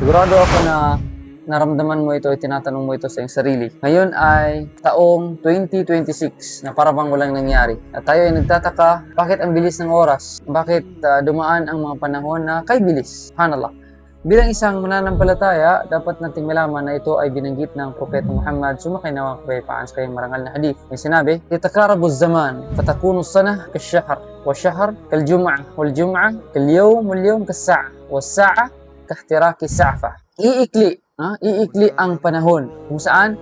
Sigurado ako na naramdaman mo ito, tinatanong mo ito sa iyong sarili. Ngayon ay taong 2026 na para bang walang nangyari. At tayo ay nagtataka, bakit ang bilis ng oras? Bakit dumaan ang mga panahon na kay bilis? Subhanallah. Bilang isang mananampalataya, dapat nating malaman na ito ay binanggit ng Propeta Muhammad, sumakay na kapayapaan sa kanyang marangal na hadith. May sinabi, "Yatakarabu zaman, fatakunu sana kasyahr, wa syahr kaljum'ah, wal jum'ah kalyawm, wal yawm kas-sa'a, was sa'a kahtiraki sa'fa." Iikli ang panahon kung saan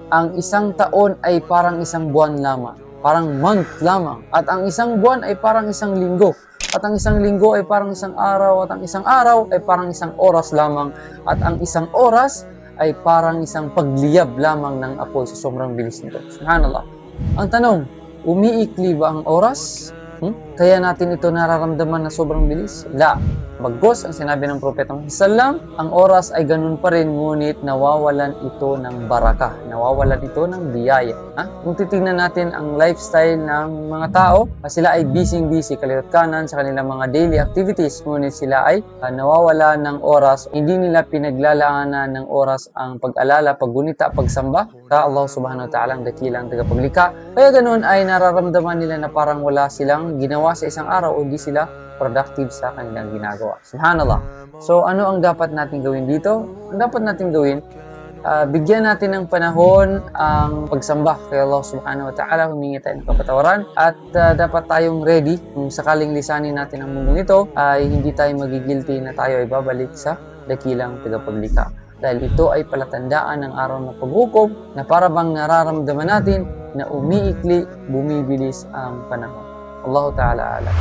ang isang taon ay parang isang buwan lamang, parang month lamang, at ang isang buwan ay parang isang linggo. At ang isang linggo ay parang isang araw, at ang isang araw ay parang isang oras lamang, at ang isang oras ay parang isang pagliyab lamang ng apoy sa sobrang bilis nito. Subhanallah. Ang tanong, umiikli ba ang oras? Kaya natin ito nararamdaman na sobrang bilis? La. Bagkus, ang sinabi ng Propeta Muhammad, ang oras ay ganun pa rin, ngunit nawawalan ito ng baraka, nawawalan ito ng biyaya. Kung titingnan natin ang lifestyle ng mga tao, sila ay busy kaliwat kanan sa kanilang mga daily activities, ngunit sila ay nawawala ng oras, hindi nila pinaglalaanan ng oras ang pag-alala, paggunita, pagsamba sa Allah subhanahu wa ta'ala, ang dakilang tagapaglikha. Kaya ganun ay nararamdaman nila na parang wala silang ginawa sa isang araw o hindi sila productive sa kanilang ginagawa. Subhanallah. So, ano ang dapat natin gawin dito? Ang dapat natin gawin, bigyan natin ng panahon ang pagsamba kay Allah subhanahu wa ta'ala, humingi tayo ng kapatawaran, at dapat tayong ready kung sakaling lisanin natin ang mundong ito, ay hindi tayo magigilty na tayo ay babalik sa dakilang tagapaglikha. Dahil ito ay palatandaan ng araw ng paghukom na para bang nararamdaman natin na umiikli, bumibilis ang panahon. Allah ta'ala alam.